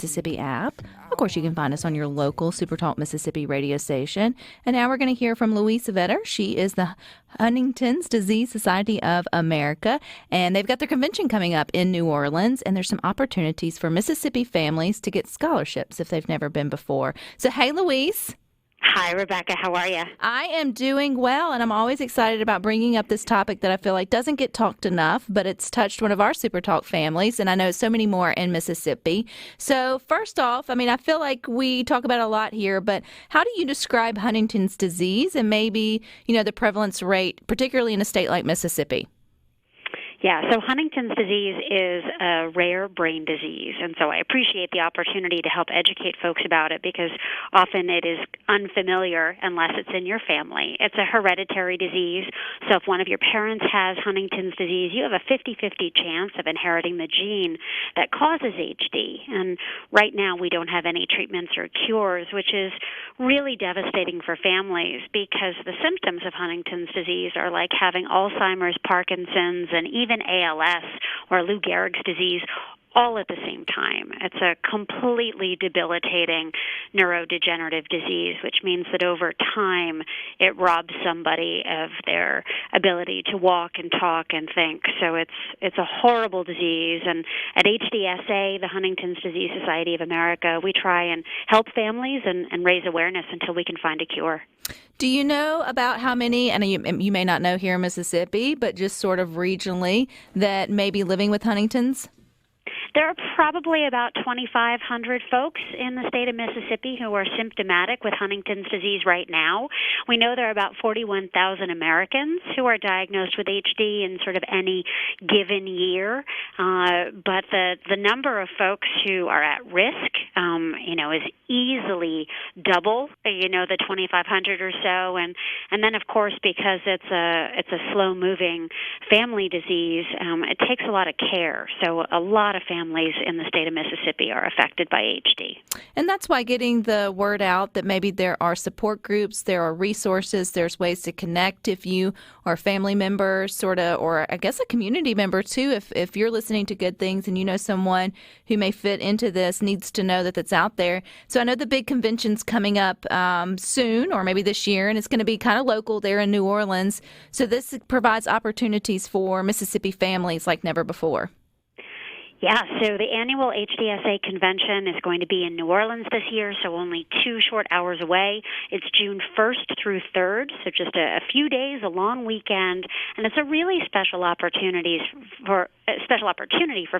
Mississippi app. Of course, you can find us on your local SuperTalk Mississippi radio station. And now we're going to hear from Louise Vetter. She is the Huntington's Disease Society of America, and they've got their convention coming up in New Orleans, and there's some opportunities for Mississippi families to get scholarships if they've never been before. So, hey, Louise. Hi, Rebecca. How are you? I am doing well, and I'm always excited about bringing up this topic that I feel like doesn't get talked enough, but it's touched one of our Super Talk families, and I know so many more in Mississippi. So first off, I feel like we talk about it a lot here, but how do you describe Huntington's disease and maybe, the prevalence rate, particularly in a state like Mississippi? Yeah, so Huntington's disease is a rare brain disease, and so I appreciate the opportunity to help educate folks about it because often it is unfamiliar unless it's in your family. It's a hereditary disease, so if one of your parents has Huntington's disease, you have a 50-50 chance of inheriting the gene that causes HD. And right now we don't have any treatments or cures, which is really devastating for families because the symptoms of Huntington's disease are like having Alzheimer's, Parkinson's, and even ALS or Lou Gehrig's disease all at the same time. It's a completely debilitating neurodegenerative disease, which means that over time it robs somebody of their ability to walk and talk and think. So it's a horrible disease. And at HDSA, the Huntington's Disease Society of America, we try and help families and raise awareness until we can find a cure. Do you know about how many, and you may not know here in Mississippi, but just sort of regionally, that may be living with Huntington's? There are probably about 2,500 folks in the state of Mississippi who are symptomatic with Huntington's disease right now. We know there are about 41,000 Americans who are diagnosed with HD in sort of any given year. But the number of folks who are at risk, is easily double, the 2,500 or so. And then, of course, because it's a slow-moving family disease, it takes a lot of care. So a lot of families in the state of Mississippi are affected by HD. And that's why getting the word out that maybe there are support groups, there are resources, there's ways to connect if you are a family member, or I guess a community member too, if you're listening to good things and you know someone who may fit into this, needs to know that that's out there. So I know the big convention's coming up soon, or maybe this year, and it's going to be kind of local there in New Orleans. So this provides opportunities for Mississippi families like never before. Yeah, so the annual HDSA convention is going to be in New Orleans this year, so only 2 short hours away. It's June 1st through 3rd, so just a few days, a long weekend, and it's a really special opportunity for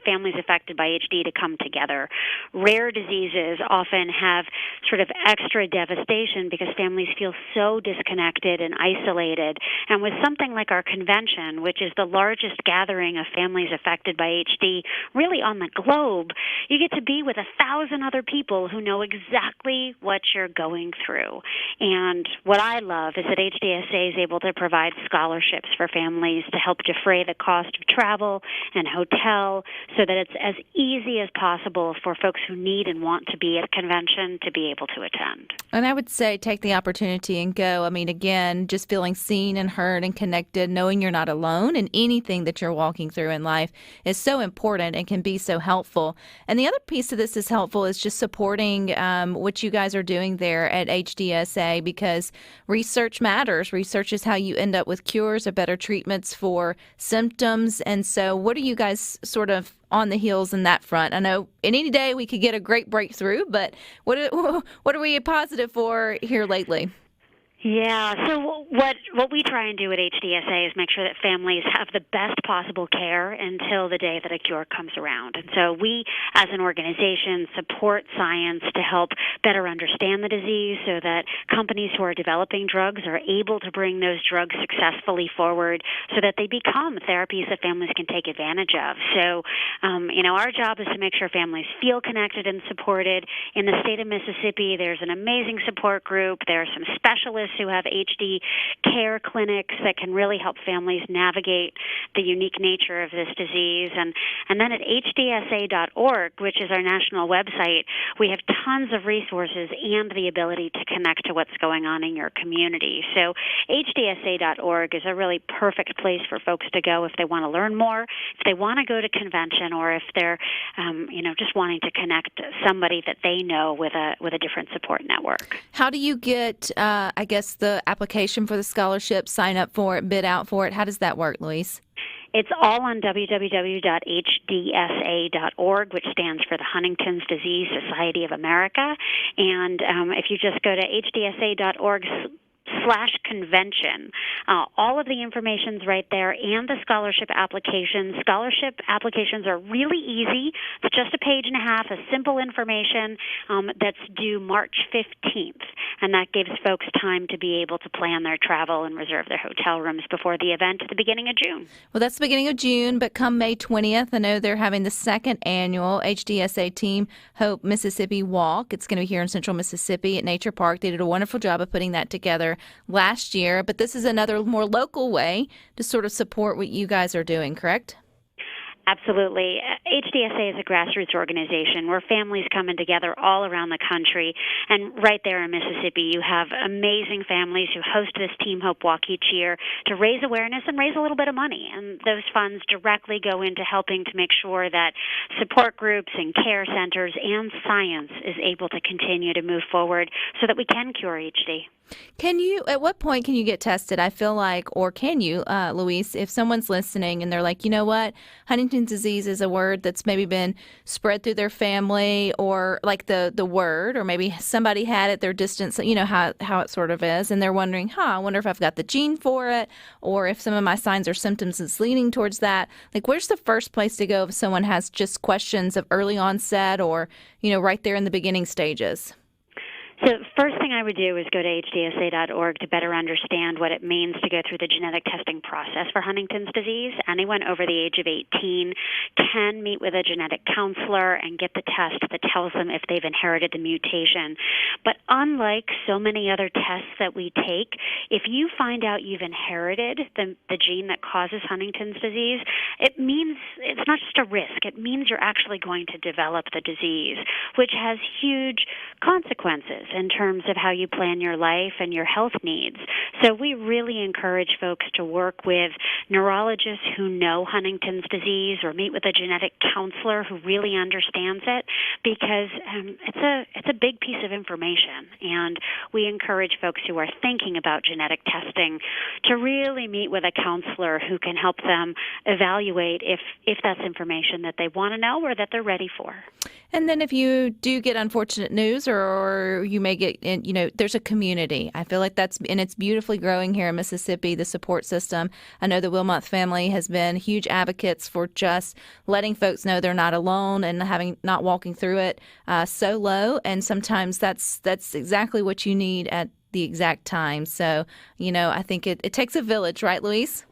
families affected by HD to come together. Rare diseases often have sort of extra devastation because families feel so disconnected and isolated. And with something like our convention, which is the largest gathering of families affected by HD, really on the globe, you get to be with 1,000 other people who know exactly what you're going through. And what I love is that HDSA is able to provide scholarships for families to help defray the cost of travel and hotel so that it's as easy as possible for folks who need and want to be at a convention to be able to attend. And I would say take the opportunity and go. Again, just feeling seen and heard and connected, knowing you're not alone in anything that you're walking through in life is so important and can be so helpful. And the other piece of this is helpful is just supporting what you guys are doing there at HDSA because research matters. Research is how you end up with cures or better treatments for symptoms. And so what are you guys sort of on the heels in that front? I know in any day we could get a great breakthrough, but what are we positive for here lately? Yeah, so what we try and do at HDSA is make sure that families have the best possible care until the day that a cure comes around. And so we, as an organization, support science to help better understand the disease so that companies who are developing drugs are able to bring those drugs successfully forward so that they become therapies that families can take advantage of. So, our job is to make sure families feel connected and supported. In the state of Mississippi, there's an amazing support group. There are some specialists therapists who have HD care clinics that can really help families navigate the unique nature of this disease. And then at hdsa.org, which is our national website, we have tons of resources and the ability to connect to what's going on in your community. So hdsa.org is a really perfect place for folks to go if they want to learn more, if they want to go to convention, or if they're just wanting to connect somebody that they know with a different support network. How do you get, the application for the scholarship, sign up for it, bid out for it? How does that work, Louise? It's all on www.hdsa.org, which stands for the Huntington's Disease Society of America. And if you just go to hdsa.org/convention. All of the information's right there, and the scholarship applications. Scholarship applications are really easy. It's just a page and a half of simple information that's due March 15th, and that gives folks time to be able to plan their travel and reserve their hotel rooms before the event at the beginning of June. Well, that's the beginning of June, but come May 20th, I know they're having the second annual HDSA Team Hope Mississippi Walk. It's going to be here in Central Mississippi at Nature Park. They did a wonderful job of putting that together last year, but this is another more local way to sort of support what you guys are doing, correct? Absolutely. HDSA is a grassroots organization where families coming together all around the country. And right there in Mississippi, you have amazing families who host this Team Hope Walk each year to raise awareness and raise a little bit of money. And those funds directly go into helping to make sure that support groups and care centers and science is able to continue to move forward so that we can cure HD. At what point can you get tested? I feel like, or can you, Louise, if someone's listening and they're like, you know what, Huntington's disease is a word that's maybe been spread through their family, or like the word, or maybe somebody had it, their distance, you know, how it sort of is, and they're wondering, I wonder if I've got the gene for it, or if some of my signs or symptoms is leaning towards that. Like, where's the first place to go if someone has just questions of early onset or, right there in the beginning stages? So first thing I would do is go to hdsa.org to better understand what it means to go through the genetic testing process for Huntington's disease. Anyone over the age of 18 can meet with a genetic counselor and get the test that tells them if they've inherited the mutation. But unlike so many other tests that we take, if you find out you've inherited the gene that causes Huntington's disease, it means it's not just a risk. It means you're actually going to develop the disease, which has huge consequences in terms of how you plan your life and your health needs. So we really encourage folks to work with neurologists who know Huntington's disease, or meet with a genetic counselor who really understands it, because it's a big piece of information. And we encourage folks who are thinking about genetic testing to really meet with a counselor who can help them evaluate if that's information that they want to know or that they're ready for. And then if you do get unfortunate news, or you may get, there's a community. I feel like it's beautifully growing here in Mississippi, the support system. I know the Wilmot family has been huge advocates for just letting folks know they're not alone and not walking through it solo. And sometimes that's exactly what you need at the exact time. So, I think it takes a village, right, Louise?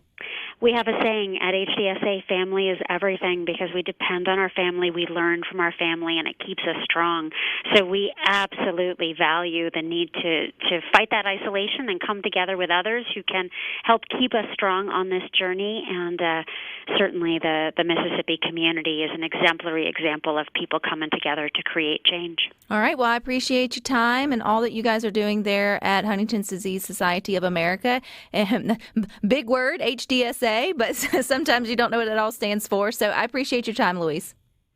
We have a saying at HDSA, family is everything, because we depend on our family, we learn from our family, and it keeps us strong. So we absolutely value the need to fight that isolation and come together with others who can help keep us strong on this journey. And certainly the Mississippi community is an exemplary example of people coming together to create change. All right. Well, I appreciate your time and all that you guys are doing there at Huntington's Disease Society of America. Big word, HDSA. But sometimes you don't know what it all stands for. So I appreciate your time, Louise.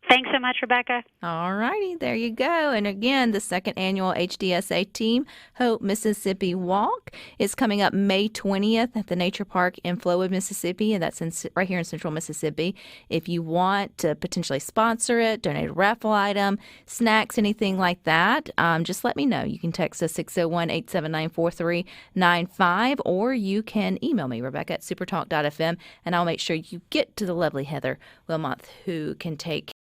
Thanks so much, Rebecca. All righty. There you go. And again, the second annual HDSA Team Hope Mississippi Walk is coming up May 20th at the Nature Park in Flowood, Mississippi. And that's right here in Central Mississippi. If you want to potentially sponsor it, donate a raffle item, snacks, anything like that, just let me know. You can text us 601-879-4395, or you can email me, Rebecca, at supertalk.fm, and I'll make sure you get to the lovely Heather Wilmoth, who can take